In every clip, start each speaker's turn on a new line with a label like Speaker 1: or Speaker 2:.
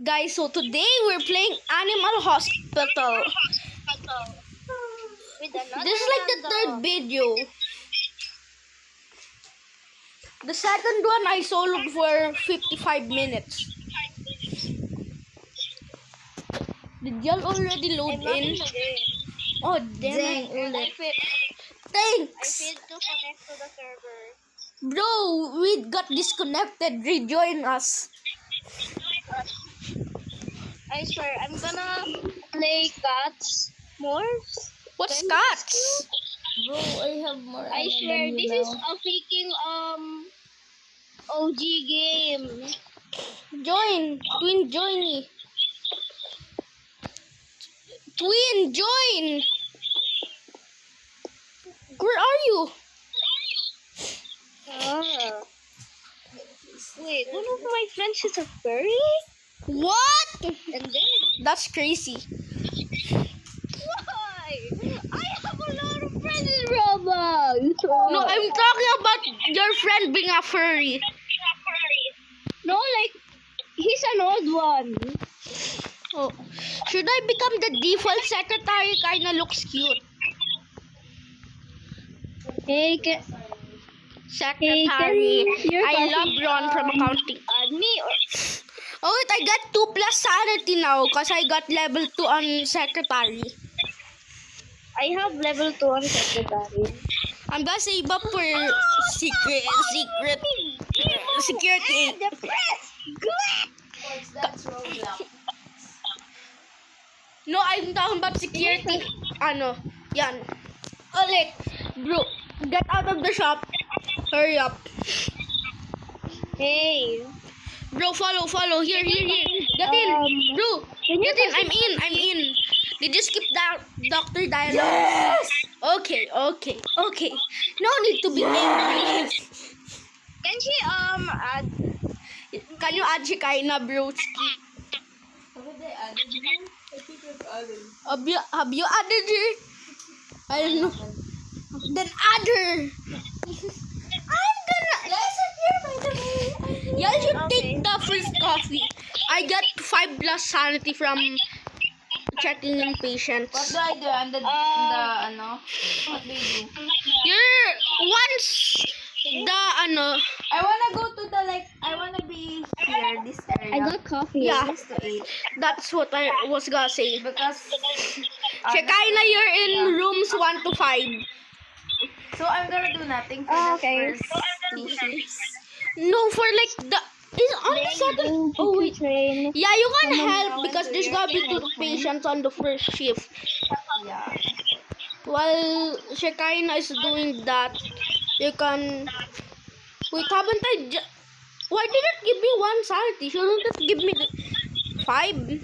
Speaker 1: Guys, so today we're playing Animal Hospital.
Speaker 2: With another
Speaker 1: This is like the third video. The second one I soloed for 55 minutes. Did y'all already load
Speaker 2: I'm not
Speaker 1: in?
Speaker 2: in the game.
Speaker 1: Oh, damn
Speaker 3: Dang,
Speaker 1: it.
Speaker 3: ulit.
Speaker 2: I
Speaker 1: Thanks.
Speaker 2: failed to connect to the server.
Speaker 1: Bro, we got disconnected. Rejoin us.
Speaker 2: I swear, I'm gonna play cats more.
Speaker 1: What's
Speaker 2: Then
Speaker 1: cats?
Speaker 3: Bro, I have more
Speaker 2: I
Speaker 3: ammo
Speaker 2: swear,
Speaker 3: than you
Speaker 2: this is
Speaker 3: now.
Speaker 2: a freaking OG game.
Speaker 1: Join. Twin, join me. Twin, join. Where are you?
Speaker 2: Ah. Wait, one of my friends is a furry?
Speaker 1: What?
Speaker 2: And then,
Speaker 1: That's crazy.
Speaker 2: why? I have a lot of friends in Roblox.
Speaker 1: No, I'm talking about your friend being a furry.
Speaker 2: No, like, he's an old one.
Speaker 1: Oh. Should I become the default secretary? Kinda looks cute.
Speaker 2: Hey,
Speaker 1: Secretary.
Speaker 2: your
Speaker 1: I
Speaker 2: coffee,
Speaker 1: love Ron from accounting.
Speaker 2: add me or
Speaker 1: Oh, wait, I got 2 plus sanity now because I got level 2 on secretary.
Speaker 2: I have level 2 on secretary.
Speaker 1: I'm gonna save up for security.
Speaker 2: The press!
Speaker 3: That's Roblox.
Speaker 1: No, I'm talking about security. Ano, yan. Ulit. Bro, get out of the shop. Hurry up.
Speaker 2: Hey.
Speaker 1: Bro, follow. Here. Get in. Bro,
Speaker 2: Can you
Speaker 1: get in. I'm in. Did you skip that Dr. Dialogue?
Speaker 3: Yes!
Speaker 1: Okay. No need to be angry.
Speaker 2: Can she add
Speaker 1: Can you add Shikaina, broski?
Speaker 3: Haven't I added you? I think I've added.
Speaker 1: Have you added her? I don't know. Then add her. I'm gonna...
Speaker 3: Guys, I'm here by the way.
Speaker 1: Y'all should
Speaker 2: Okay.
Speaker 1: take the first coffee. I got 5 plus sanity from checking in patients.
Speaker 3: What do I do? I'm the ano? What do you do?
Speaker 1: You're once the ano.
Speaker 3: I wanna go to the I wanna be here, this area.
Speaker 2: I got coffee.
Speaker 1: Yeah,
Speaker 3: Just to eat.
Speaker 1: that's what I was gonna say.
Speaker 3: Because
Speaker 1: Shekaina, you're in rooms 1 to 5.
Speaker 3: so I'm gonna do nothing for
Speaker 2: Oh,
Speaker 3: the
Speaker 2: okay.
Speaker 3: first 2 shifts.
Speaker 1: No, for like the is on the second. Oh wait.
Speaker 2: Train.
Speaker 1: Yeah, you can
Speaker 3: Someone
Speaker 1: help
Speaker 3: now
Speaker 1: because
Speaker 3: into
Speaker 1: there's
Speaker 3: your
Speaker 1: gonna be 2
Speaker 3: kitchen.
Speaker 1: patients on the first shift.
Speaker 3: Yeah.
Speaker 1: While Shekaina is doing that, you can. Wait, haven't I? Why did it give me 1 sanity? Shouldn't it give me 5?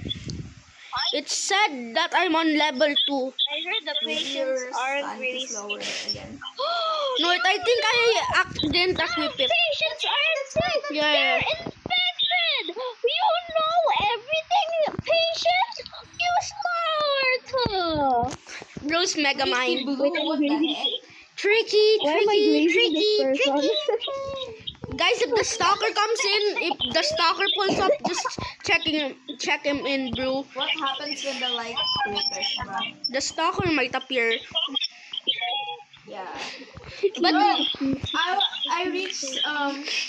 Speaker 1: It said that I'm on level 2.
Speaker 2: I heard the patients
Speaker 3: Your
Speaker 2: aren't
Speaker 3: sun
Speaker 2: really
Speaker 3: is lower again.
Speaker 1: No, wait, I think I didn't equip it.
Speaker 2: Patients aren't sick.
Speaker 1: Yeah.
Speaker 2: They're infected. You know everything. Patients, you smart.
Speaker 1: Bruce Megamind.
Speaker 3: Blue, what the heck?
Speaker 1: Tricky.
Speaker 2: Why am I grazing this person?
Speaker 1: Guys, if the stalker comes in, if the stalker pulls up, just check him in, bro.
Speaker 3: What happens when the light flickers, bro?
Speaker 1: The stalker might appear.
Speaker 3: Yeah.
Speaker 1: But
Speaker 3: I reached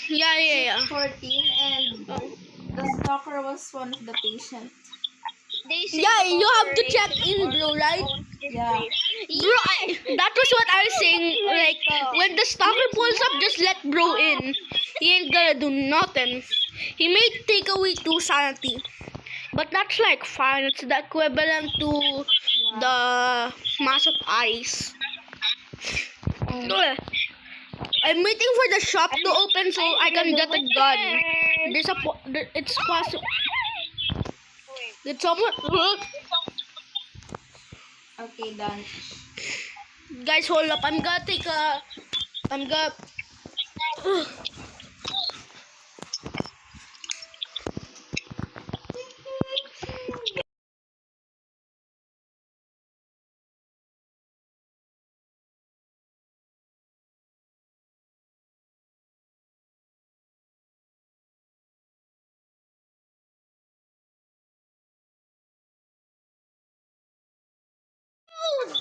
Speaker 1: yeah.
Speaker 3: 14 and the stalker was one of the patients.
Speaker 1: Yeah, you have to check in, bro, right?
Speaker 3: Yeah.
Speaker 1: Bro, that was what I was saying. Like, when the stalker pulls up, just let bro in. He ain't gonna do nothing. He may take away 2 sanity. But that's like fine. It's the equivalent to the mass of ice. I'm waiting for the shop to open so I can get a gun. It's possible. Did someone look?
Speaker 3: Okay, done.
Speaker 1: Guys, hold up. I'm gonna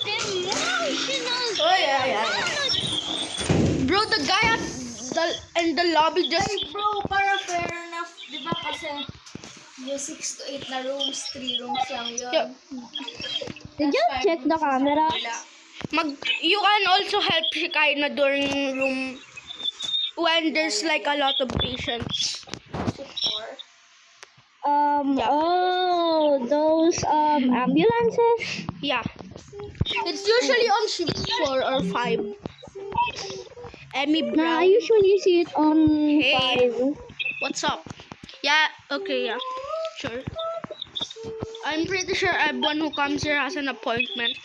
Speaker 2: Emotional.
Speaker 3: Oh, yeah.
Speaker 1: Bro, the guy at in the lobby just...
Speaker 3: Ay, bro, para fair enough. Di ba kasi yung 6 to 8 na rooms, 3 rooms lang yun.
Speaker 1: Yeah.
Speaker 2: Did you check the camera?
Speaker 1: You can also help Shikaina during room when there's like a lot of patients.
Speaker 2: Oh, those ambulances.
Speaker 1: Yeah. It's usually on shift 4 or 5. Emmy
Speaker 2: Nah, I
Speaker 1: Brown.
Speaker 2: usually see it on
Speaker 1: Hey.
Speaker 2: 5.
Speaker 1: What's up? Yeah, okay, yeah. Sure. I'm pretty sure everyone who comes here has an appointment.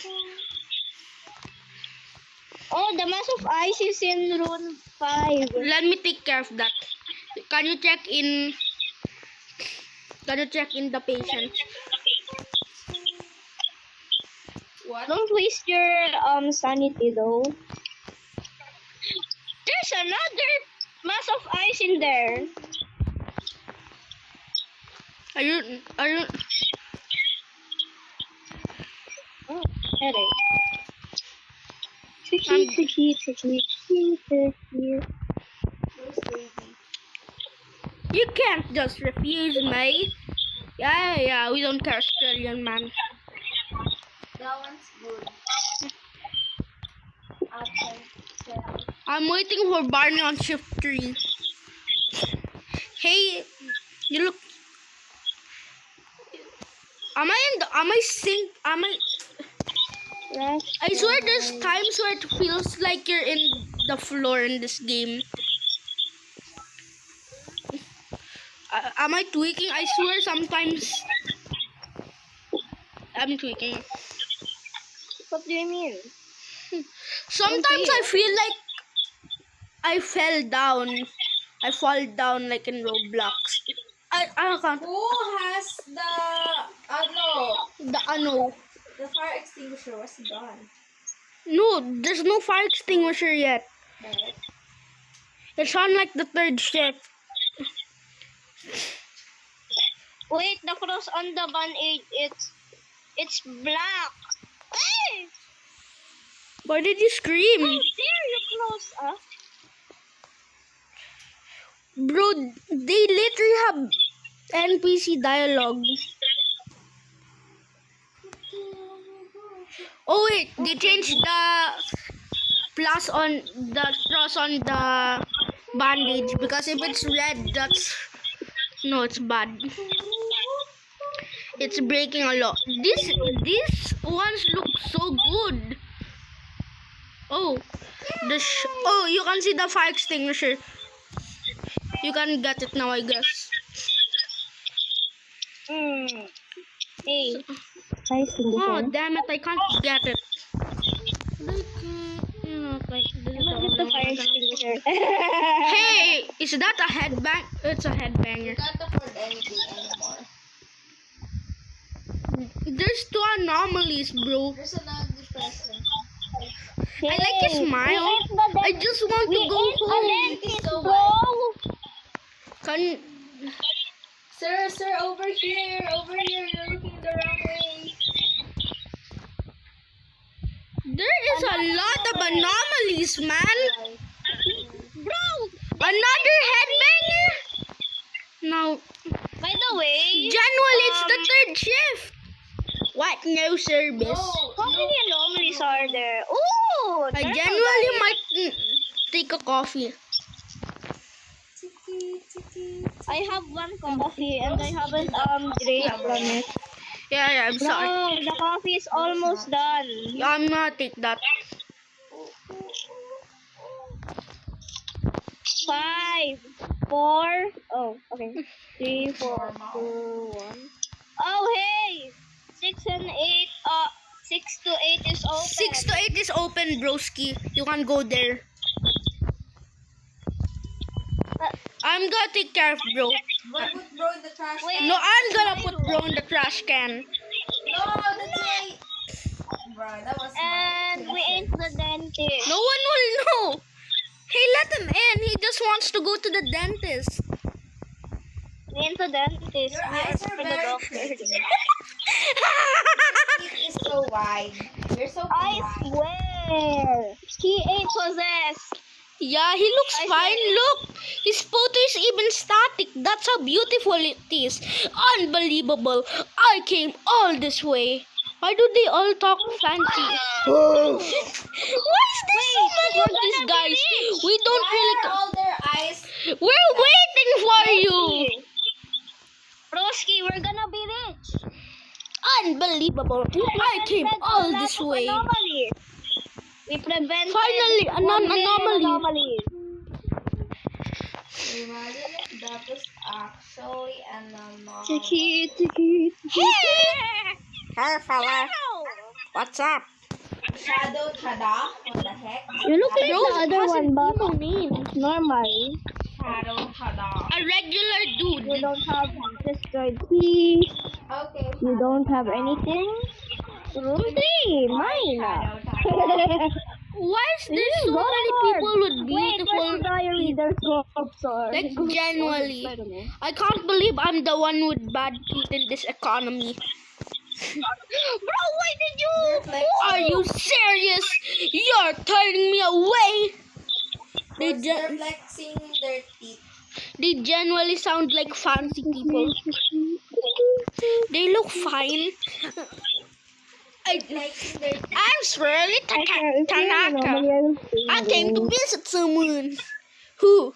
Speaker 2: Oh, the mass of ice is in room 5.
Speaker 1: Let me take care of that. Can you check in the patient?
Speaker 3: What?
Speaker 2: Don't waste your sanity though. There's another mass of ice in there.
Speaker 1: Are you
Speaker 2: Oh, headache. Tricky.
Speaker 1: You can't just refuse me. Yeah, we don't care, Australian man.
Speaker 3: That one's good. Okay.
Speaker 1: I'm waiting for Barney on shift 3. Hey, you look. Am I? I swear there's times where it feels like you're in the floor in this game. Am I tweaking? I swear sometimes I'm tweaking.
Speaker 2: What do you mean?
Speaker 1: Sometimes I feel like I fell down. I fall down like in Roblox. I can't.
Speaker 3: Who has the fire extinguisher was gone.
Speaker 1: No, there's no fire extinguisher yet.
Speaker 3: Right?
Speaker 1: It's on like the 3rd shift.
Speaker 2: Wait, the cross on the band-aid, it's black. Hey!
Speaker 1: Why did you scream?
Speaker 2: How dare you close up?
Speaker 1: Bro, they literally have NPC dialogue. Oh wait, they changed the cross on the bandage because if it's red, it's bad. It's breaking a lot. These ones look so good. Oh, you can see the fire extinguisher. You can get it now, I guess.
Speaker 2: Hey,
Speaker 1: Oh, damn it, I can't get it.
Speaker 2: get the fire extinguisher.
Speaker 1: Hey, is that a headbang? It's a headbanger.
Speaker 3: Can't afford anything anymore.
Speaker 1: There's 2 anomalies, bro.
Speaker 3: There's an ugly person.
Speaker 1: I like his smile. I just want to go home.
Speaker 3: It's so
Speaker 1: Can
Speaker 3: Sir, over here, you're looking the wrong way.
Speaker 1: there is a lot of anomalies, man.
Speaker 2: Bro,
Speaker 1: Another headbanger? No.
Speaker 2: by the way,
Speaker 1: January, it's the 3rd shift. What? No service.
Speaker 2: how many anomalies are there? Ooh,
Speaker 1: I
Speaker 2: turtle
Speaker 1: genuinely
Speaker 2: guy.
Speaker 1: might take a coffee.
Speaker 2: I have 1 coffee and I haven't drank from it.
Speaker 1: Yeah, I'm sorry.
Speaker 2: No, the coffee is almost done.
Speaker 1: I'm gonna take that.
Speaker 2: 5, 4. Oh, okay. 3, 4, 2, 1. Oh, hey! 6 and 8. 6 to 8 is open.
Speaker 1: 6 to 8 is open, broski. You can go there. I'm gonna take care of bro.
Speaker 3: But put bro in the trash
Speaker 2: Wait.
Speaker 3: can.
Speaker 1: No, I'm gonna put bro in the trash can.
Speaker 3: No, that's right. Bro, that was
Speaker 2: And we ain't the dentist.
Speaker 1: No one will know. Hey, let him in. He just wants to go to the dentist.
Speaker 2: We ain't the dentist.
Speaker 3: Your
Speaker 2: We
Speaker 3: eyes
Speaker 2: are
Speaker 3: are
Speaker 2: for the
Speaker 3: very
Speaker 2: doctor.
Speaker 3: pretty. It is so wide. You're so
Speaker 2: I
Speaker 3: polite.
Speaker 2: swear. He ain't possessed.
Speaker 1: Yeah, he looks
Speaker 2: I
Speaker 1: fine. Look, his photo is even static. That's how beautiful it is. Unbelievable. I came all this way. Why do they all talk fancy? Why is there so many of these guys? We don't
Speaker 3: Why
Speaker 1: really.
Speaker 3: are all their eyes?
Speaker 1: We're waiting for you.
Speaker 2: Broski, we're gonna be rich.
Speaker 1: Unbelievable. I came all this way.
Speaker 2: Anomalies. We prevented
Speaker 1: Finally, a
Speaker 2: 1 million
Speaker 1: non-anomaly.
Speaker 2: anomalies.
Speaker 3: Imagine if that was actually an anomaly.
Speaker 2: Tiki.
Speaker 1: Hey, fella. What's up?
Speaker 3: Shadow Chada? What the heck?
Speaker 2: You look like
Speaker 1: Bro,
Speaker 2: the other
Speaker 1: has
Speaker 2: one,
Speaker 1: an
Speaker 2: but
Speaker 1: evil name.
Speaker 2: normal.
Speaker 3: Shadow Chada.
Speaker 1: A regular
Speaker 2: You
Speaker 1: dude.
Speaker 2: don't have destroyed key.
Speaker 3: Okay.
Speaker 2: You don't have anything. Room 3, mine.
Speaker 1: Why is there so many people with
Speaker 2: Wait,
Speaker 1: beautiful
Speaker 2: where's the diary? There's sculptor.
Speaker 1: like genuinely?
Speaker 2: I don't know.
Speaker 1: I can't believe I'm the one with bad teeth in this economy.
Speaker 2: Bro, why did you?
Speaker 1: Are you serious? You're turning me away. They,
Speaker 3: They're flexing their teeth.
Speaker 1: they genuinely sound like fancy people. They look fine.
Speaker 3: Flexing their teeth.
Speaker 1: I'm Shirley Tanaka. I came to visit someone. Who?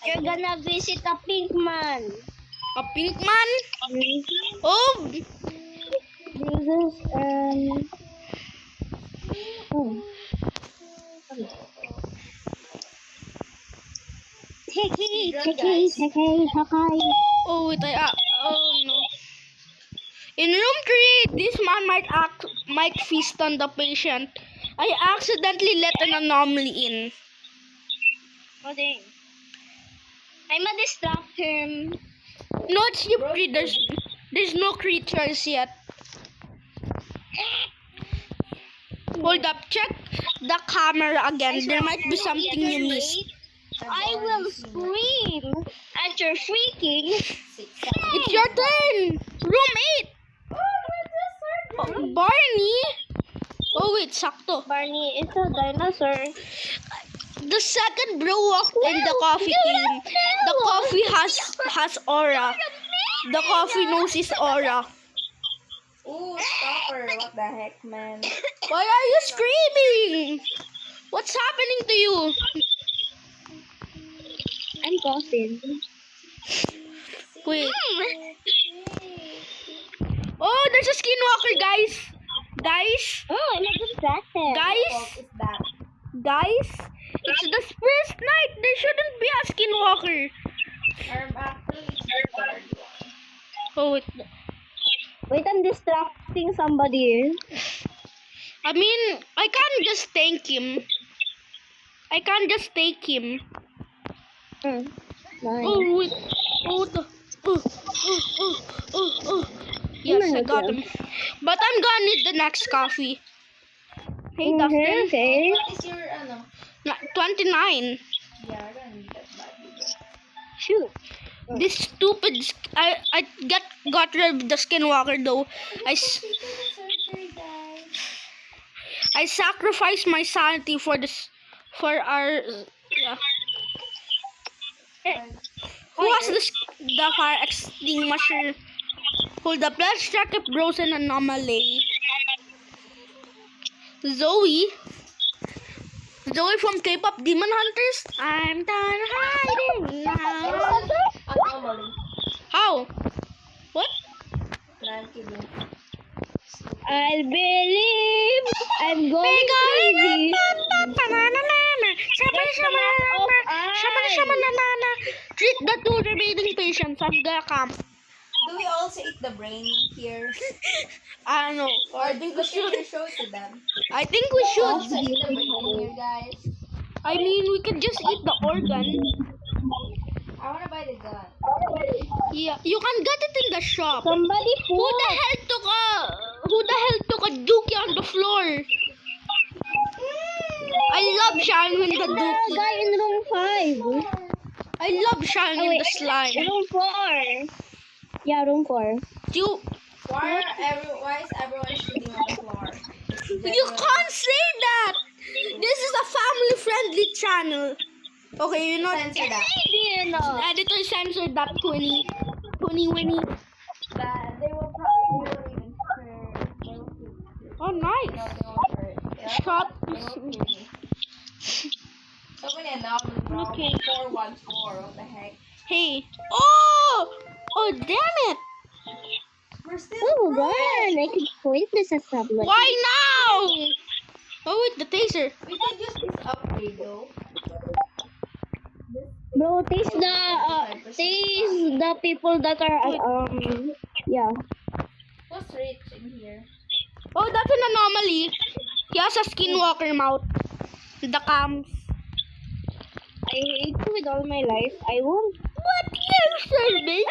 Speaker 2: You're gonna visit a pink man.
Speaker 1: A pink man? Oh,
Speaker 2: Jesus and Take.
Speaker 1: oh wait, oh no. In room 3, this man might feast on the patient. I accidentally let an anomaly in.
Speaker 2: Oh dang. I'ma distract him.
Speaker 1: No, it's you. There's no creatures yet. Hold up, check the camera again. There might be something you missed.
Speaker 2: I will scream at your freaking.
Speaker 1: It's your turn. Room 8. Oh, Barney. Oh wait, sakto.
Speaker 2: Barney is a dinosaur.
Speaker 1: The second bro walked in, the coffee came. The coffee has aura. The coffee knows his aura.
Speaker 3: Ooh, stopper. What the heck, man?
Speaker 1: Why are you screaming? What's happening to you?
Speaker 2: I'm coughing.
Speaker 1: Wait. Oh, there's a skinwalker, guys.
Speaker 2: Oh, I'm not distracted.
Speaker 1: Guys,
Speaker 3: What is that?
Speaker 1: guys. It's the first night. There shouldn't be a skinwalker.
Speaker 3: I'm actually scared.
Speaker 1: Oh, wait.
Speaker 2: Wait, I'm distracting somebody.
Speaker 1: I mean, I can't just thank him.
Speaker 2: Nice.
Speaker 1: Oh, wait. Oh, the. Yes, I got him. But I'm gonna need the next coffee. Hey, Dustin.
Speaker 2: Okay.
Speaker 3: What is your,
Speaker 1: 29.
Speaker 3: Yeah, I don't need that bad.
Speaker 2: Shoot.
Speaker 1: This stupid. I got rid of the skinwalker though.
Speaker 3: Surgery, guys.
Speaker 1: I sacrificed my sanity for this. For our. Yeah. Who has the fire extinguisher? Hold up, let's check if bro's an anomaly. Zoe from K-pop Demon Hunters. I'm done hiding now.
Speaker 3: Anomaly.
Speaker 1: How? What?
Speaker 3: None kidding.
Speaker 2: I believe I'm going crazy.
Speaker 1: Treat the 2 remaining patients. I'm gonna come.
Speaker 3: Do we also eat the brain here?
Speaker 1: I don't know.
Speaker 3: Or do we show to them?
Speaker 1: I think we
Speaker 3: Also
Speaker 1: should.
Speaker 3: eat the brain here, guys.
Speaker 1: I mean, we could just eat the organ.
Speaker 3: I wanna buy the gun.
Speaker 1: Yeah, you can get it in the shop.
Speaker 2: Somebody
Speaker 1: Who
Speaker 2: pull.
Speaker 1: the hell took a dookie on the floor? I love shining the
Speaker 2: The
Speaker 1: dookie.
Speaker 2: guy in room 5.
Speaker 1: I love shining the slime.
Speaker 2: Room 4. Yeah, room 4.
Speaker 3: Why is everyone shooting on the floor?
Speaker 1: You can't say that! This is a family-friendly channel. Okay, you know,
Speaker 3: Censor that.
Speaker 2: Canadian.
Speaker 1: editor censored that 20 Winnie.
Speaker 3: That they will even hurt. They will hurt.
Speaker 1: Oh, nice.
Speaker 3: No, they won't hurt. Yeah.
Speaker 1: Shot.
Speaker 3: They will kill me. So many anomalies, bro.
Speaker 1: Okay.
Speaker 3: 414. What the heck?
Speaker 1: Hey. Oh, damn it.
Speaker 3: We're still.
Speaker 2: Oh, run! I could point this at someone.
Speaker 1: Why now? Oh, wait, the taser.
Speaker 3: We can use this upgrade though.
Speaker 2: Bro, taste the people that are yeah.
Speaker 3: What's rich in here?
Speaker 1: Oh, that's an anomaly. He has a skinwalker mouth. The cams.
Speaker 2: I hate you with all my life. I won't.
Speaker 1: What you said, me?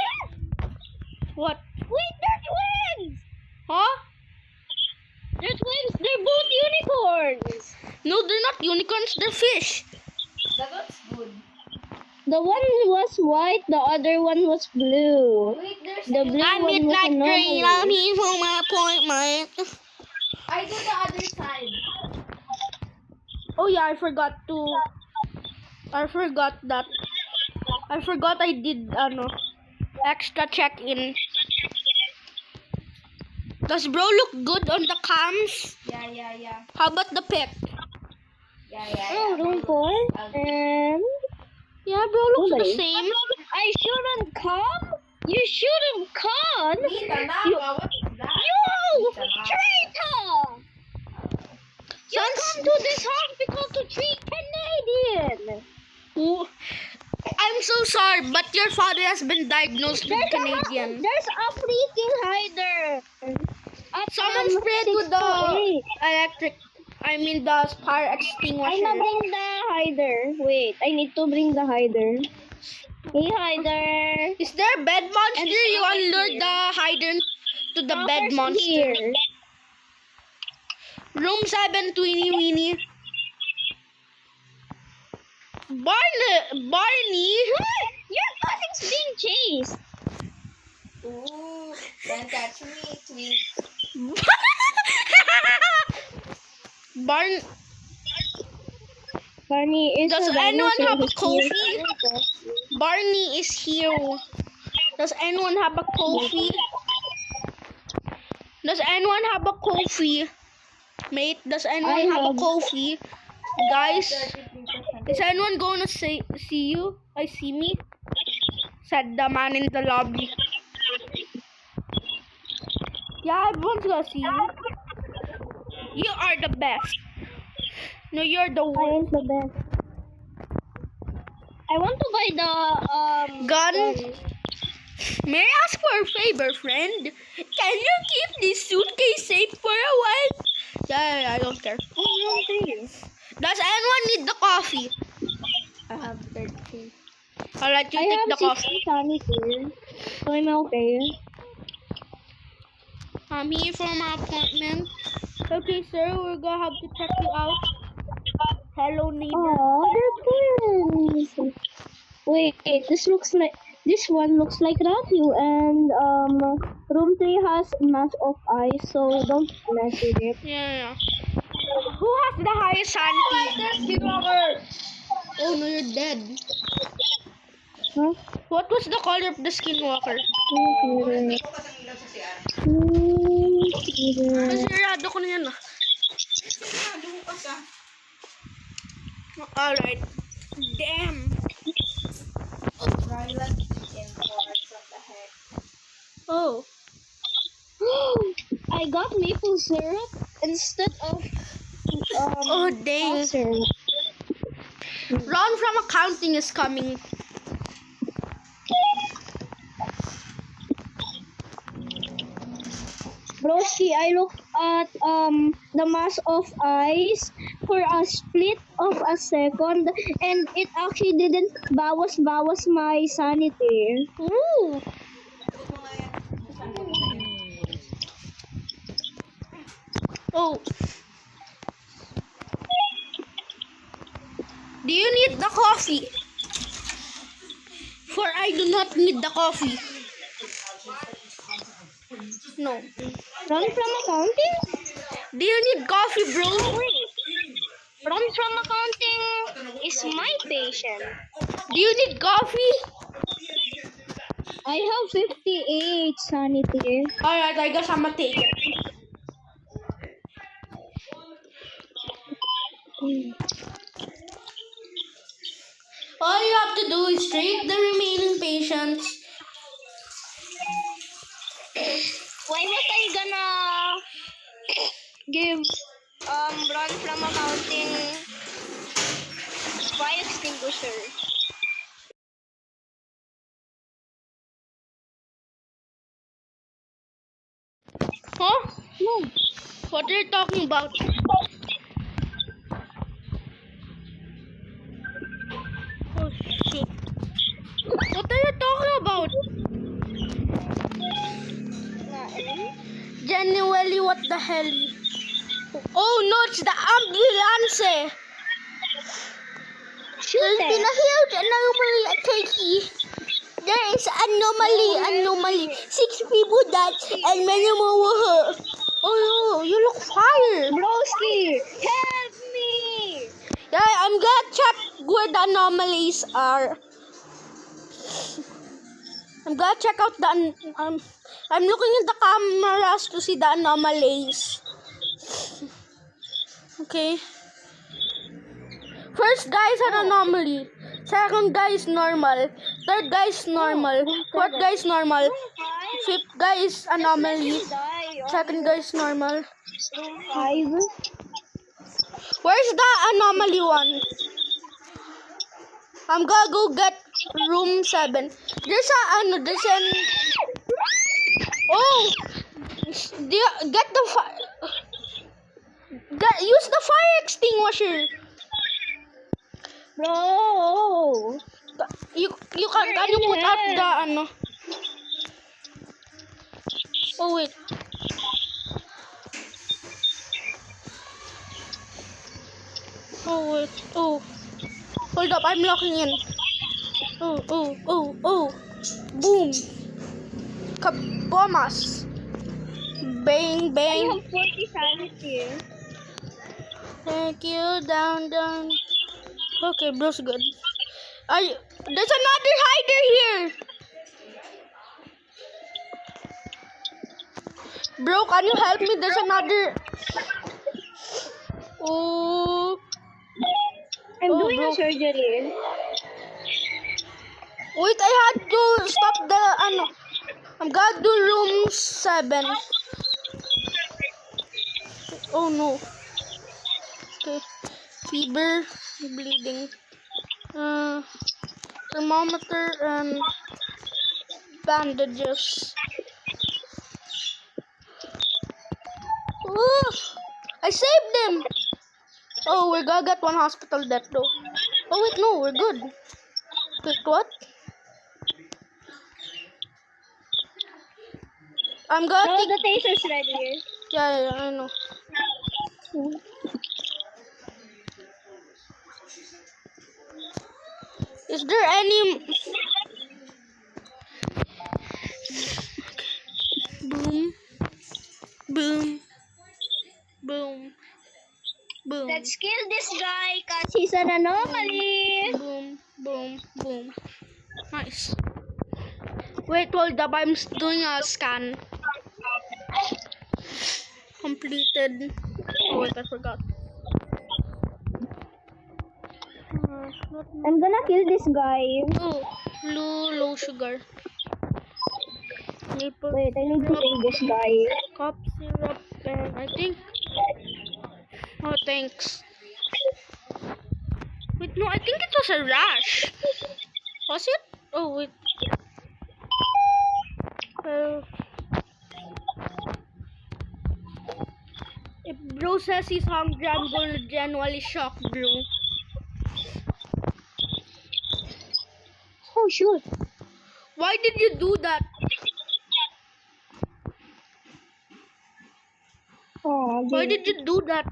Speaker 1: What?
Speaker 2: Wait, they're twins!
Speaker 1: Huh?
Speaker 2: They're twins! They're both unicorns!
Speaker 1: No, they're not unicorns. They're fish.
Speaker 3: That looks good.
Speaker 2: The one was white, the other one was blue.
Speaker 3: Wait, there's.
Speaker 2: The blue
Speaker 1: I'm
Speaker 2: one was
Speaker 1: midnight train. I'm
Speaker 2: anomaly.
Speaker 1: here for my appointment.
Speaker 3: I do the other side.
Speaker 1: Oh yeah, I forgot that. I forgot I did extra check-in. Does bro look good on the cams?
Speaker 3: Yeah.
Speaker 1: How about the pic?
Speaker 3: Yeah.
Speaker 2: Oh, room 4. And
Speaker 1: Yeah, bro looks
Speaker 2: Nobody.
Speaker 1: the same.
Speaker 2: I shouldn't come? You shouldn't come?
Speaker 3: Nita Naka, what is that?
Speaker 2: You!
Speaker 3: Nita Naka.
Speaker 2: Traitor! You come to this hospital to treat Canadian!
Speaker 1: Oh, I'm so sorry, but your father has been diagnosed with Canadian.
Speaker 2: There's a freaking hider! At,
Speaker 1: Someone sprayed with the
Speaker 2: 628.
Speaker 1: the fire
Speaker 2: I'm
Speaker 1: extinguisher.
Speaker 2: gonna bring the hider. Wait, I need to bring the hider. Hey, hider!
Speaker 1: Is there a bed monster?
Speaker 2: And
Speaker 1: You
Speaker 2: Stalker's
Speaker 1: unlured
Speaker 2: here.
Speaker 1: the hider to the bed
Speaker 2: Stalker's
Speaker 1: monster.
Speaker 2: Here.
Speaker 1: Room 7, Tweeny Weenie. Barney?
Speaker 2: Your cousin's being chased.
Speaker 3: Ooh, don't touch me, tweet.
Speaker 2: Barney is
Speaker 1: Does
Speaker 2: a
Speaker 1: anyone
Speaker 2: dinosaur
Speaker 1: have a
Speaker 2: who's
Speaker 1: coffee?
Speaker 2: here.
Speaker 1: Barney is here. Does anyone have a coffee? Does anyone have a coffee? Mate, does anyone
Speaker 2: I
Speaker 1: have a
Speaker 2: have.
Speaker 1: coffee? Guys,
Speaker 3: 33%.
Speaker 1: is anyone going to see you? I see me? Said the man in the lobby. Yeah, everyone's gonna see you. You are the best. No, you're the
Speaker 2: I
Speaker 1: worst.
Speaker 2: am the best. I want to buy the
Speaker 1: Gun? May I ask for a favor, friend? Can you keep this suitcase safe for a while? Yeah, I don't care. Does anyone need the coffee?
Speaker 3: I have 13.
Speaker 1: I'll let you
Speaker 2: I
Speaker 1: take
Speaker 2: have
Speaker 1: the
Speaker 2: 60
Speaker 1: coffee.
Speaker 2: sanity. So I'm okay.
Speaker 1: I'm here for my appointment. Okay, sir, we're gonna have to check you out. Hello, neighbor.
Speaker 2: Oh, they're twins. Wait, this one looks like Matthew, and room 3 has mask of ice, so don't mess with it.
Speaker 1: Yeah. Who has the highest sanity? Oh no, you're dead.
Speaker 2: Huh?
Speaker 1: What was the color of the skinwalker? Masirado ko na yan ah. Alright. Damn.
Speaker 3: Violet and forest, what the heck?
Speaker 1: Oh.
Speaker 2: I got maple syrup instead of
Speaker 1: Oh, dang.
Speaker 2: syrup.
Speaker 1: Ron from accounting is coming.
Speaker 2: Broski, I looked at the mass of ice for a split of a second, and it actually didn't bawas my sanity.
Speaker 1: Ooh. Oh. Do you need the coffee? For I do not need the coffee. No.
Speaker 2: Run from accounting?
Speaker 1: Do you need coffee, bro?
Speaker 2: Wait. Run from accounting is my patient.
Speaker 1: Do you need coffee?
Speaker 2: I have 58 sanity.
Speaker 1: Alright, I guess I'ma take it. All you have to do is treat the remaining patients.
Speaker 2: Why was I gonna give run from accounting fire extinguisher?
Speaker 1: Huh?
Speaker 2: No.
Speaker 1: What are you talking about? Oh shit. What are you talking about? Genuinely, what the hell? Oh no, it's the ambulance. There's been a huge anomaly at Turkey. There is anomaly. 6 people died and many more were hurt. Oh no, you look fire.
Speaker 2: Broski, help me!
Speaker 1: Yeah, I'm gonna check where the anomalies are. I'm gonna check out the I'm looking at the cameras to see the anomalies. Okay. First guy is an anomaly. Second guy is normal. Third guy is normal. Fourth guy is normal. Fifth guy is anomaly. Second guy is normal.
Speaker 2: 5.
Speaker 1: Where's the anomaly one? I'm gonna go get room 7. There's an oh, get the fire. Use the fire extinguisher.
Speaker 2: Bro!
Speaker 1: You can you put up the ano? Oh wait. Oh wait. Oh. Hold up, I'm locking in. Oh. Boom. Kabomas. Bang,
Speaker 2: I
Speaker 1: bang.
Speaker 2: have 40 sanity.
Speaker 1: Thank you, down. Okay, bro's good. There's another hider here. Bro, can you help me? There's another. Oh.
Speaker 2: I'm
Speaker 1: Oh,
Speaker 2: doing
Speaker 1: bro.
Speaker 2: a surgery.
Speaker 1: Wait, I had to stop the ano. I'm gonna do room 7. Oh no. Okay. Fever, bleeding. Thermometer and bandages. Ooh, I saved them. Oh, we're gonna get one hospital death though. Oh wait, no, we're good. Wait, what? I'm gonna
Speaker 2: No,
Speaker 1: take.
Speaker 2: the taser's ready.
Speaker 1: Yeah, I know. Is there any? Boom.
Speaker 2: Let's kill this guy because he's an anomaly.
Speaker 1: Boom. Nice. Wait, hold up. I'm doing a scan. Completed. Oh wait, I forgot.
Speaker 2: I'm gonna kill this guy.
Speaker 1: Oh, low sugar. Maple
Speaker 2: Wait, I need to kill this guy.
Speaker 1: cup syrup and I think. Oh, thanks. Wait, no, I think it was a rash. Was it? Oh wait. If bro says he's hungry, I'm gonna genuinely shock bro.
Speaker 2: Oh, shoot.
Speaker 1: Why did you do that?
Speaker 2: Oh,
Speaker 1: Why did you do that?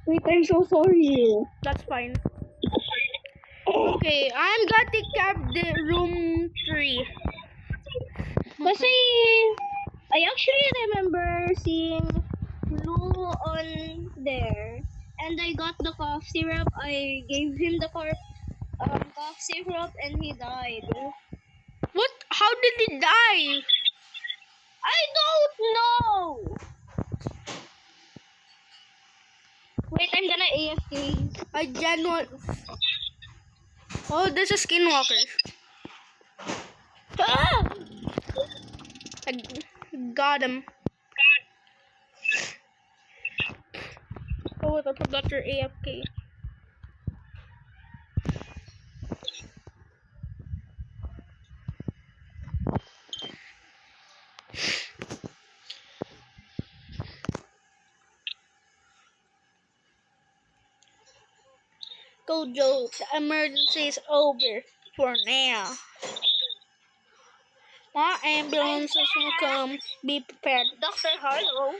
Speaker 2: Wait, I'm so sorry.
Speaker 1: That's fine. Okay, I'm gonna take care of the room 3.
Speaker 2: Kasi I actually remember seeing Blue on there, and I got the cough syrup. I gave him the cough syrup, and he died.
Speaker 1: What? How did he die?
Speaker 2: I don't know. Wait, I'm gonna AFK.
Speaker 1: I genuinely. Oh, there's a skinwalker. Ah! I got him. Oh, I forgot your AFK. Go, Joe. The emergency is over for now. More ambulances will come. Be prepared.
Speaker 2: Dr. Harlow.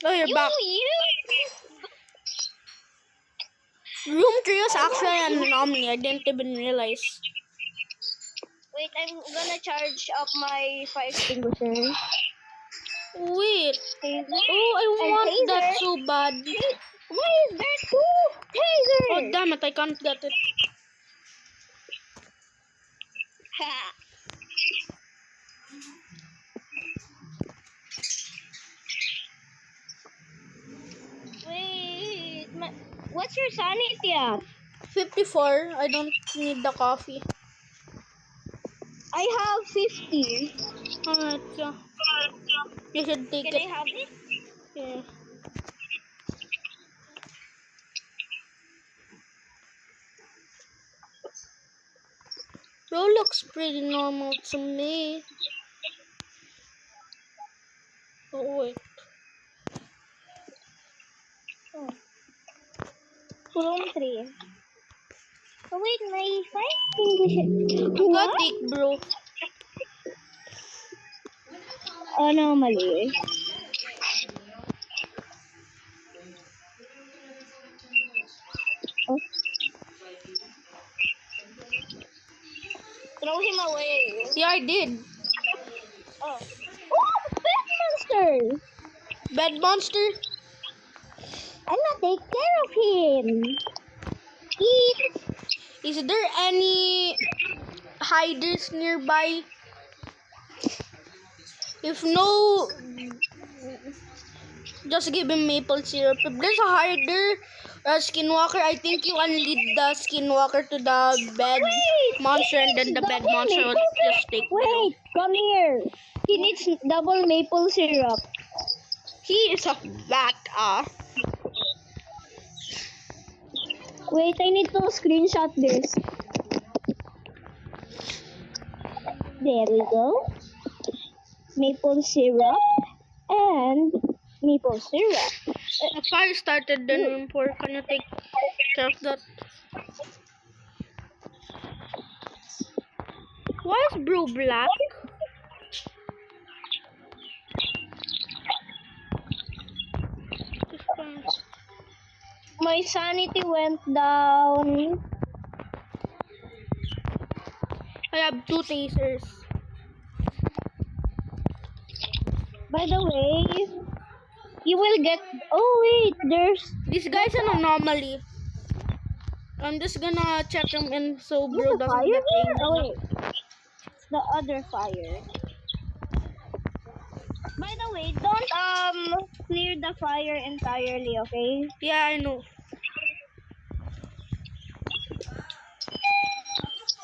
Speaker 1: Oh, you're back. Room 3 is actually an anomaly. I didn't even realize.
Speaker 2: Wait, I'm gonna charge up my fire extinguisher.
Speaker 1: Wait.
Speaker 2: Taser.
Speaker 1: Oh, I
Speaker 2: And
Speaker 1: want that
Speaker 2: taser.
Speaker 1: so bad.
Speaker 2: Why is there two tasers?
Speaker 1: Oh, damn it. I can't get it.
Speaker 2: Ha. Wait, what's your sanity at?
Speaker 1: 54. I don't need the coffee.
Speaker 2: I have 50.
Speaker 1: Alright, yeah. You should take
Speaker 2: Can I
Speaker 1: it.
Speaker 2: have it?
Speaker 1: Yeah. Bro looks pretty normal to me. Oh, wait.
Speaker 2: Room 3. Oh wait, my fire extinguisher.
Speaker 1: You got take, bro.
Speaker 2: Anomaly. Oh. Throw him away.
Speaker 1: Yeah, I did.
Speaker 2: Oh. Oh, bed monster!
Speaker 1: Bed monster?
Speaker 2: I'm not take care of him. Eat.
Speaker 1: Is there any hiders nearby? If no, just give him maple syrup. If there's a hider or a skinwalker, I think you can lead the skinwalker to the bed monster, and then the bed
Speaker 2: Double
Speaker 1: monster will
Speaker 2: maple
Speaker 1: just take.
Speaker 2: Wait, come here. He needs double maple syrup.
Speaker 1: He is a bat.
Speaker 2: Wait, I need to screenshot this. There we go. Maple syrup and maple syrup.
Speaker 1: A fire started in room 4. Can you take care of that? Why is Bro black?
Speaker 2: My sanity went down.
Speaker 1: I have 2 tasers.
Speaker 2: By the way, you will get. Oh wait, there's
Speaker 1: This guy's an anomaly. I'm just gonna check him in so Bro
Speaker 2: a
Speaker 1: doesn't
Speaker 2: fire
Speaker 1: get
Speaker 2: there.
Speaker 1: angry.
Speaker 2: Oh wait, the other fire. By the way, don't clear the fire entirely, okay?
Speaker 1: Yeah, I know.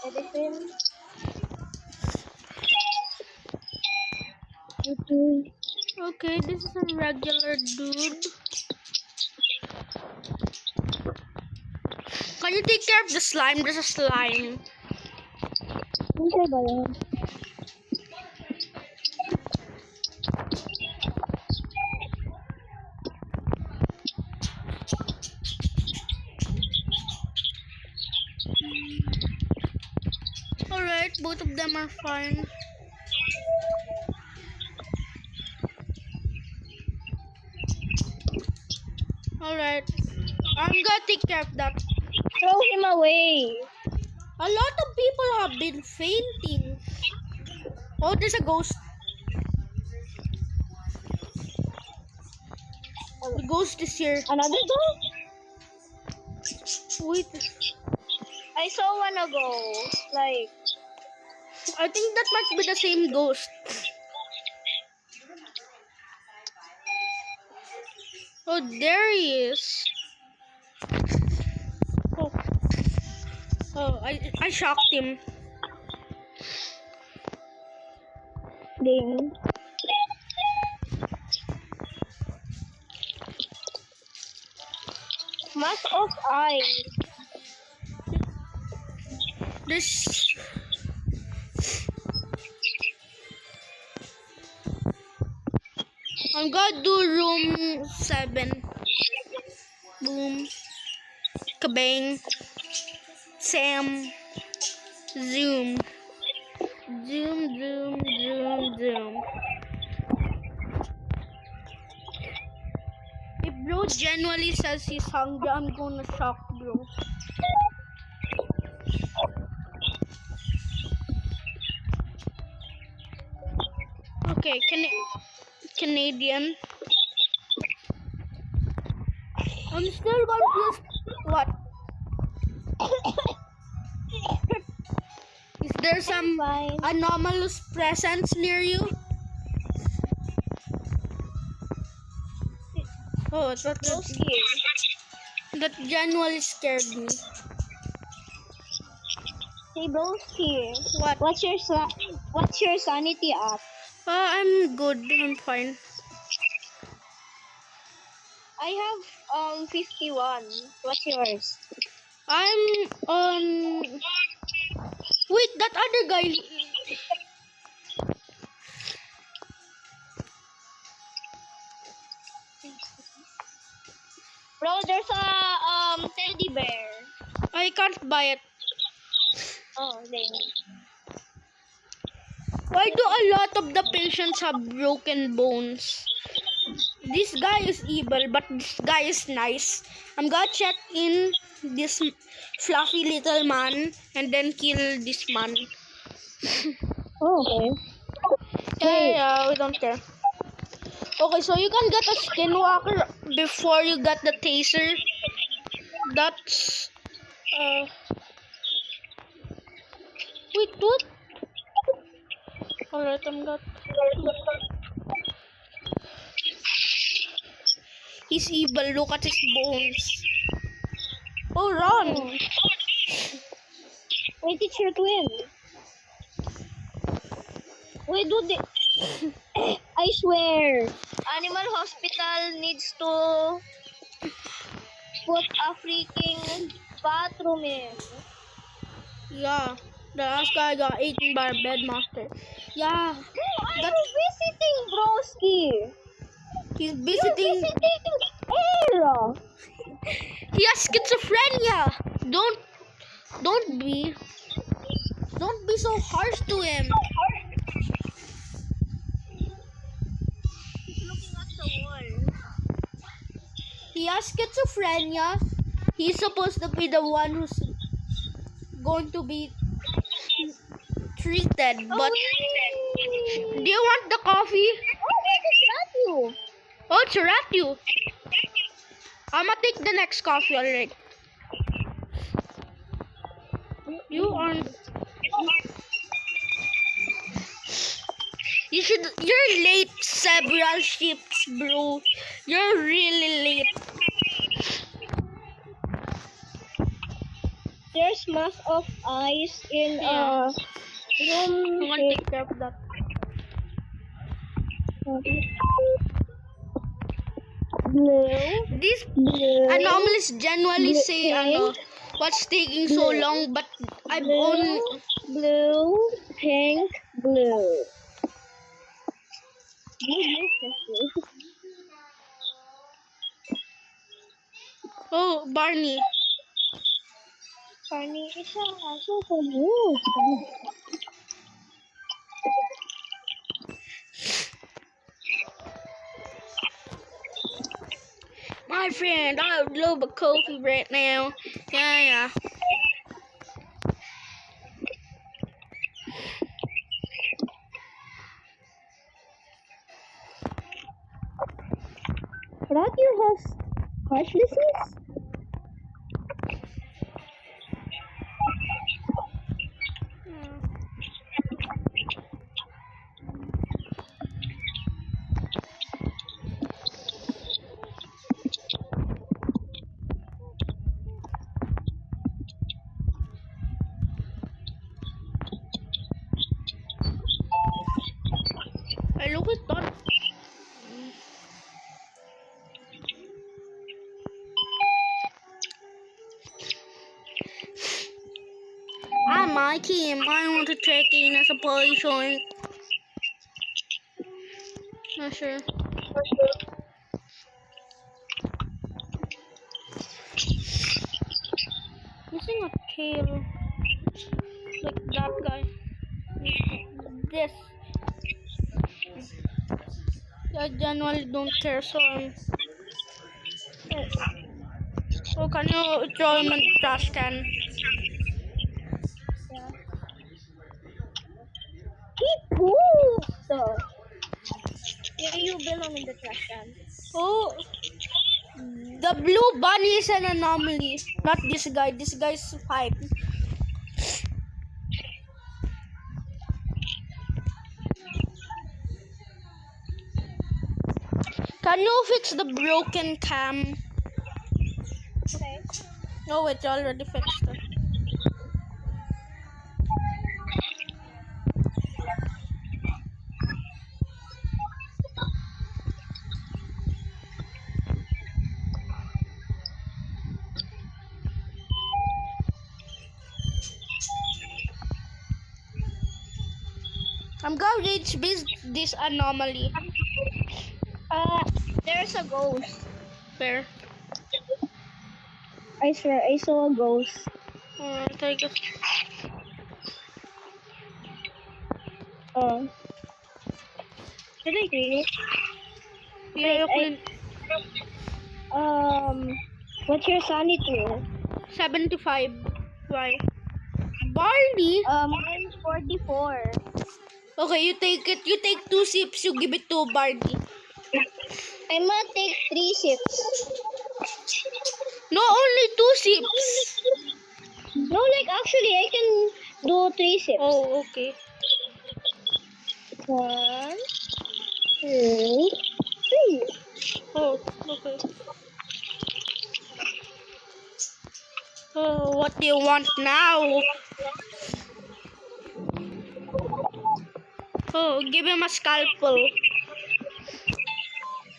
Speaker 2: Edison. Okay.
Speaker 1: Okay, this is a regular dude. Can you take care of the slime? There's a slime.
Speaker 2: Okay ba yan?
Speaker 1: Alright, both of them are fine. Alright. I'm gonna take care of that.
Speaker 2: Throw him away.
Speaker 1: A lot of people have been fainting. Oh, there's a ghost. ghost is here.
Speaker 2: Another ghost?
Speaker 1: Wait,
Speaker 2: I saw one ago. Like,
Speaker 1: I think that might be the same ghost. Oh, there he is. Oh, I shocked him.
Speaker 2: ding. Mask of eyes.
Speaker 1: This. I'm gonna do room 7. Boom. Kabang. Sam. Zoom. Zoom, zoom, zoom, zoom. If bro genuinely says he's hungry, I'm gonna shock bro. Okay, Canadian. I'm still confused. What? Is there some
Speaker 2: Fine.
Speaker 1: anomalous presence near you? Oh,
Speaker 2: Ghost here.
Speaker 1: that genuinely scared me.
Speaker 2: Hey, bros here.
Speaker 1: What?
Speaker 2: What's your sanity up?
Speaker 1: I'm good. I'm fine.
Speaker 2: I have 51. What's yours?
Speaker 1: I'm on. Wait, that other guy.
Speaker 2: Bro, there's a teddy bear.
Speaker 1: I can't buy it.
Speaker 2: Oh, dang.
Speaker 1: Why do a lot of the patients have broken bones? This guy is evil, but this guy is nice. I'm gonna check in this fluffy little man and then kill this man.
Speaker 2: Oh, okay.
Speaker 1: Yeah, we don't care. Okay, so you can get a skinwalker before you get the taser. That's wait, what? Alright, I'm got. He's evil. Look at his bones. Oh, run!
Speaker 2: Wait, it's your twin. Wait, dude. I swear. Animal hospital needs to put a freaking bathroom in.
Speaker 1: Yeah, the last guy got eaten by a bedmaster. Yeah,
Speaker 2: I'm visiting Broski.
Speaker 1: he's
Speaker 2: You're
Speaker 1: visiting.
Speaker 2: visiting air.
Speaker 1: He has schizophrenia. Don't be so harsh to him.
Speaker 2: He's looking at the wall.
Speaker 1: He has schizophrenia. He's supposed to be the one who's going to be treated. But do you want the coffee?
Speaker 2: Oh, it's not you.
Speaker 1: Oh, it's a rat you. I'ma take the next coffee already. You aren't. You're late several shifts, bro. You're really late.
Speaker 2: There's mass of eyes in
Speaker 1: Yeah.
Speaker 2: room.
Speaker 1: I want to take care of that.
Speaker 2: Blue.
Speaker 1: These
Speaker 2: Blue.
Speaker 1: anomalies genuinely say,
Speaker 2: Blue.
Speaker 1: what's taking so
Speaker 2: Blue.
Speaker 1: long? But I've
Speaker 2: Blue.
Speaker 1: only.
Speaker 2: Blue. Pink. Blue.
Speaker 1: Oh, Barney.
Speaker 2: Funny, it's a super blue.
Speaker 1: My friend, I would love a coffee right now. Yeah.
Speaker 2: Rat, you have heart disease?
Speaker 1: I look at that. On my team, I want to check in as a position. Not sure. Missing a tail. Like that guy. This. I generally don't care, so oh, can you throw him in the trash can?
Speaker 2: He pooped! Yeah, you belong in the trash can.
Speaker 1: Oh, the blue bunny is an anomaly. Not this guy. This guy's fine. Can you fix the broken cam?
Speaker 2: Okay.
Speaker 1: No, it already fixed it. I'm gonna reach this anomaly.
Speaker 2: There's a ghost.
Speaker 1: Where?
Speaker 2: I swear, I saw a ghost.
Speaker 1: Take it.
Speaker 2: Did I really?
Speaker 1: Yeah,
Speaker 2: Wait, what's your sanity?
Speaker 1: 75. Why? Barney?
Speaker 2: Mine's 44.
Speaker 1: Okay, you take it. You take 2 sips. You give it to Barney.
Speaker 2: I'm gonna take 3 sips.
Speaker 1: No, only 2 sips.
Speaker 2: No, like actually, I can do 3 sips.
Speaker 1: Oh, okay.
Speaker 2: 1, 2, 3.
Speaker 1: Oh, okay. Oh, what do you want now? Oh, give him a scalpel.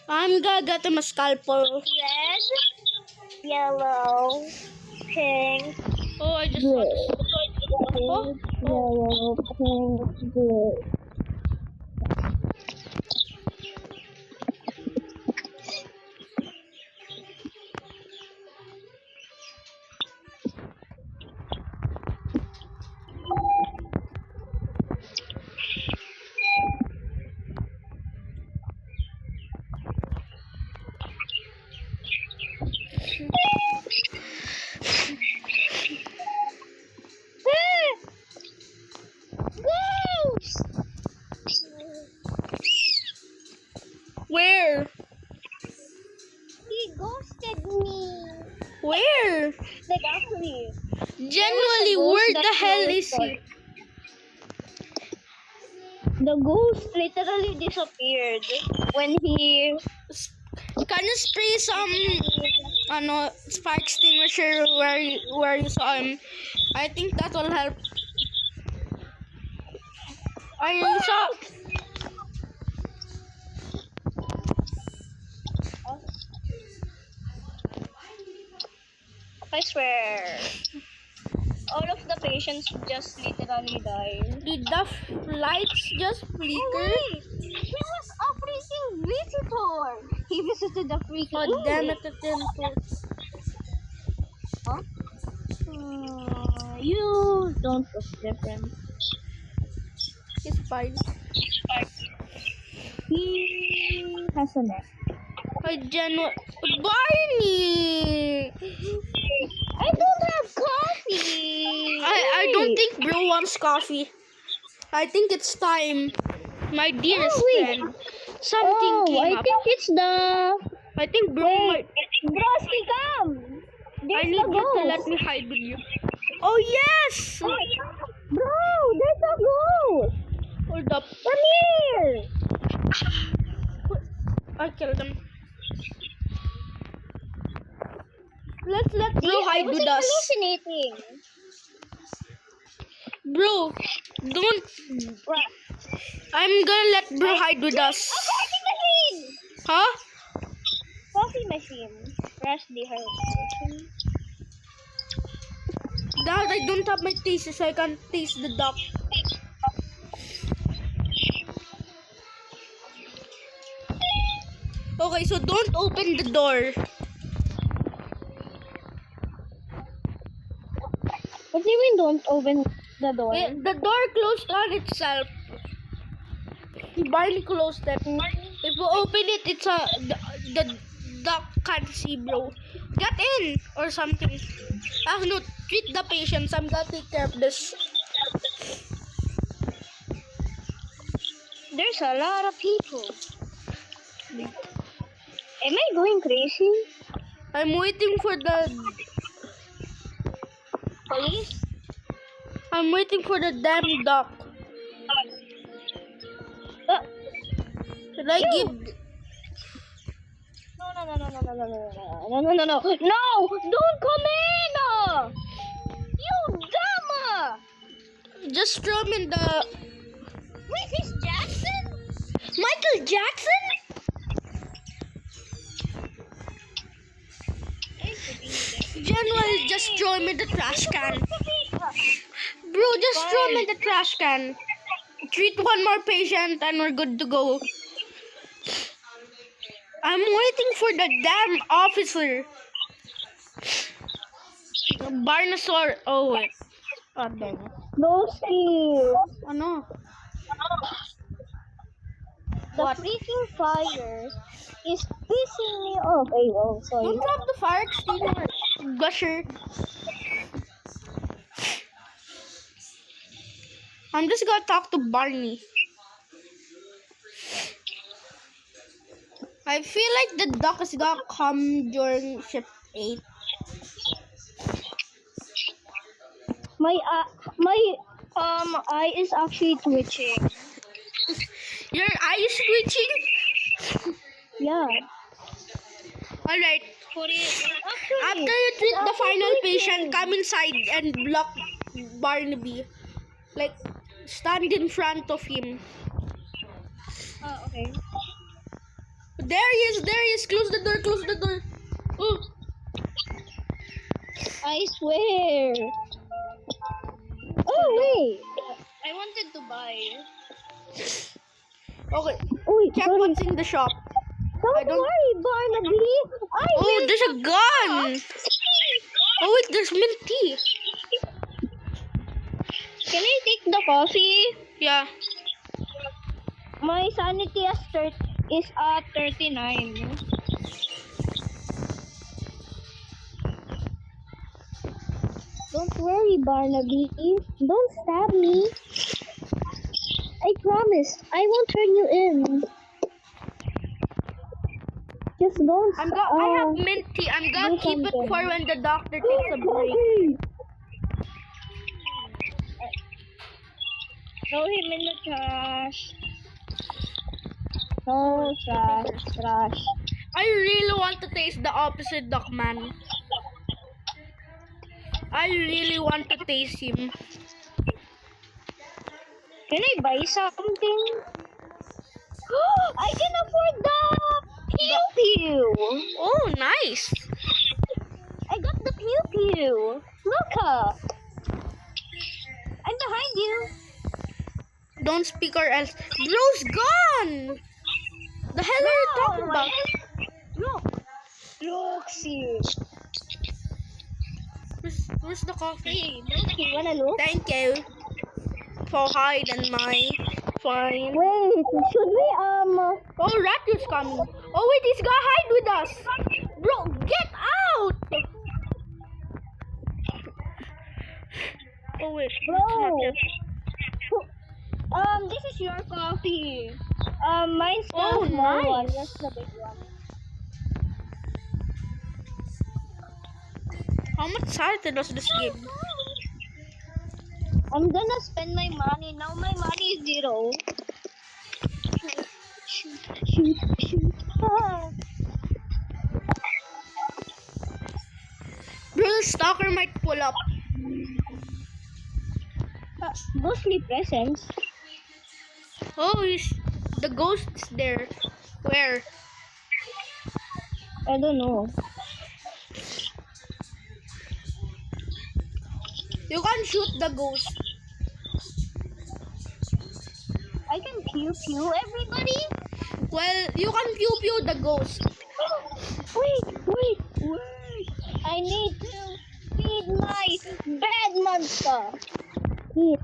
Speaker 1: I'm gonna get him a scalpel.
Speaker 2: Red, yellow, pink,
Speaker 1: Oh, I just saw
Speaker 2: blue.
Speaker 1: this. Oh,
Speaker 2: Yellow, pink, blue. Ghost!
Speaker 1: where?
Speaker 2: He ghosted me.
Speaker 1: Where?
Speaker 2: Like actually,
Speaker 1: Genuinely,
Speaker 2: ghost
Speaker 1: where
Speaker 2: that
Speaker 1: the hell
Speaker 2: was
Speaker 1: is he?
Speaker 2: the ghost literally disappeared when he.
Speaker 1: Can you spray some spark extinguisher where you saw him? I think that will help. I saw.
Speaker 2: I swear, all of the patients just literally died.
Speaker 1: Did the lights just flicker?
Speaker 2: He was a freaking visitor. He visited the freaking.
Speaker 1: Oh damn it! It didn't work.
Speaker 2: Huh? You don't look different.
Speaker 1: It's fine.
Speaker 2: He has a neck.
Speaker 1: I Barney!
Speaker 2: I don't have coffee.
Speaker 1: I don't think bro wants coffee. I think it's time. My dearest
Speaker 2: wait.
Speaker 1: friend. Something
Speaker 2: Oh,
Speaker 1: came
Speaker 2: I
Speaker 1: up.
Speaker 2: think it's the
Speaker 1: I think bro might.
Speaker 2: Broski, come!
Speaker 1: I
Speaker 2: There's
Speaker 1: need
Speaker 2: a
Speaker 1: you to
Speaker 2: ghost.
Speaker 1: let me hide with you. Oh yes!
Speaker 2: Bro, there's a ghost!
Speaker 1: Hold up.
Speaker 2: Come here!
Speaker 1: I'll kill them. Let's let bro
Speaker 2: I
Speaker 1: hide
Speaker 2: was
Speaker 1: with us.
Speaker 2: hallucinating.
Speaker 1: Bro, don't. I'm gonna let bro hide with us.
Speaker 2: Coffee machine!
Speaker 1: Huh?
Speaker 2: Coffee machine. Press the heart.
Speaker 1: Dad, I don't have my taste, so I can't taste the duck. Okay, so don't open the door.
Speaker 2: What do you mean don't open the door?
Speaker 1: The door closed on itself. Barney closed it. If we open it, it's the duck can't see, bro. Get in or something. No, treat the patients. I'm gonna take care of this.
Speaker 2: There's a lot of people. Am I going crazy?
Speaker 1: I'm waiting for the.
Speaker 2: Police?
Speaker 1: I'm waiting for the damn duck. Should I give?
Speaker 2: No! Don't come in! You dumb!
Speaker 1: Just throw him in the.
Speaker 2: Wait, is Jackson?
Speaker 1: Michael Jackson? General, just throw him in the trash can. Bro, just throw him in the trash can. Treat one more patient and we're good to go. I'm waiting for the damn officer. Barnosaur. Oh, wait. Oh, dang.
Speaker 2: Broski!
Speaker 1: Ano?
Speaker 2: The freaking fire is pissing me off. Ay, oh, sorry.
Speaker 1: Don't drop the fire extinguisher. Gusher. I'm just gonna talk to Barney. I feel like the duck is gonna come during shift 8.
Speaker 2: My eye is actually twitching.
Speaker 1: Your eye is twitching?
Speaker 2: Yeah.
Speaker 1: Alright. After you treat the final patient, come inside and block Barnaby. Like, stand in front of him.
Speaker 2: Oh, okay.
Speaker 1: There he is. Close the door. Oh.
Speaker 2: I swear. Oh, wait. I wanted to buy.
Speaker 1: Okay.
Speaker 2: Oh,
Speaker 1: Check
Speaker 2: sorry.
Speaker 1: what's in the shop.
Speaker 2: Don't worry, Barnaby.
Speaker 1: Oh, there's a gun. Oh, wait, there's mint tea.
Speaker 2: Can I take the coffee?
Speaker 1: Yeah.
Speaker 2: My sanity is at 39. Don't worry, Barnaby. Don't stab me. I promise, I won't turn you in. Just don't.
Speaker 1: I have mint tea. I'm gonna
Speaker 2: do
Speaker 1: keep it
Speaker 2: something.
Speaker 1: for when the doctor takes a break.
Speaker 2: Throw him in the trash. No trash.
Speaker 1: I really want to taste the opposite duck, man. I really want to taste him.
Speaker 2: Can I buy something? I can afford the pew.
Speaker 1: Oh, nice.
Speaker 2: I got the pew. Look up. I'm behind you.
Speaker 1: Don't speak or else. Bro's gone. The hell are you talking about?
Speaker 2: Look, see.
Speaker 1: Where's the coffee?
Speaker 2: Hey, you wanna look?
Speaker 1: Thank you for hiding my fine.
Speaker 2: Wait, should we
Speaker 1: Oh, Ratu's coming. Oh wait, he's gonna hide with us. Bro, get out! Oh wait,
Speaker 2: Bro.
Speaker 1: it's not
Speaker 2: this is your coffee. Mine's the
Speaker 1: Oh,
Speaker 2: small one.
Speaker 1: nice.
Speaker 2: That's the big one.
Speaker 1: How much salty does this give?
Speaker 2: I'm gonna spend my money. Now my money is 0. Shoot. Ah.
Speaker 1: Bro, the stalker might pull up.
Speaker 2: Ghostly presence.
Speaker 1: Oh, the ghost is there. Where?
Speaker 2: I don't know.
Speaker 1: You can shoot the ghost.
Speaker 2: I can pew everybody.
Speaker 1: Well, you can pew the ghost.
Speaker 2: Wait. I need to feed my bad monster. Eat.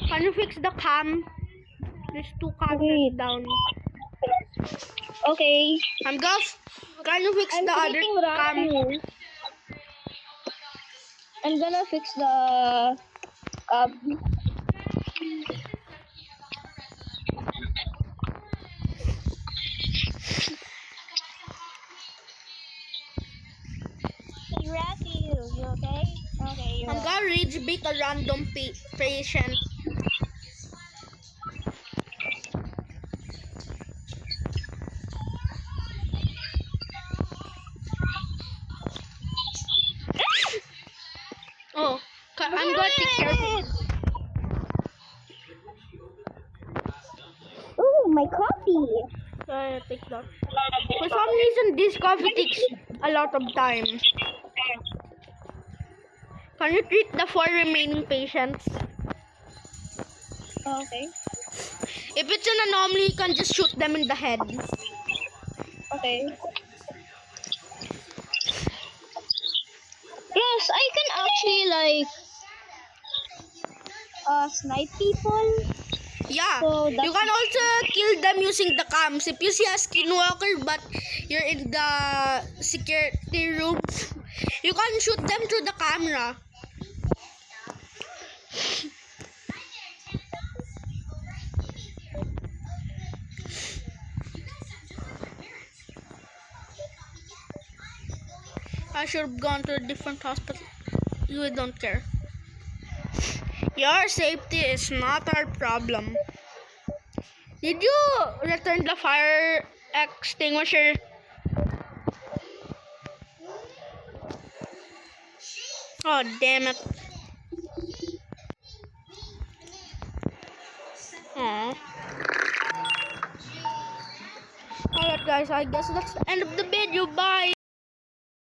Speaker 1: Can you fix the cam? There's 2 cameras
Speaker 2: Wait.
Speaker 1: down.
Speaker 2: Okay.
Speaker 1: Can you fix
Speaker 2: I'm
Speaker 1: the other
Speaker 2: taking
Speaker 1: cam?
Speaker 2: Raku. I'm gonna fix the Raku, you okay? Okay, you're
Speaker 1: I'm gonna rage bait a random patient. Oh, I'm gonna take care of it.
Speaker 2: Ooh, my coffee.
Speaker 1: I take that. For some reason, this coffee takes a lot of time. Can you treat the 4 remaining patients?
Speaker 2: Okay.
Speaker 1: If it's an anomaly, you can just shoot them in the head.
Speaker 2: Okay. Yes, I can actually snipe people.
Speaker 1: Yeah,
Speaker 2: So
Speaker 1: you
Speaker 2: that's-
Speaker 1: can also kill them using the cams. If you see a skinwalker but you're in the security room, you can shoot them through the camera. I should have gone to a different hospital. You don't care. Your safety is not our problem. Did you return the fire extinguisher? Oh, damn it. Aw. Alright guys, I guess that's the end of the video. Bye.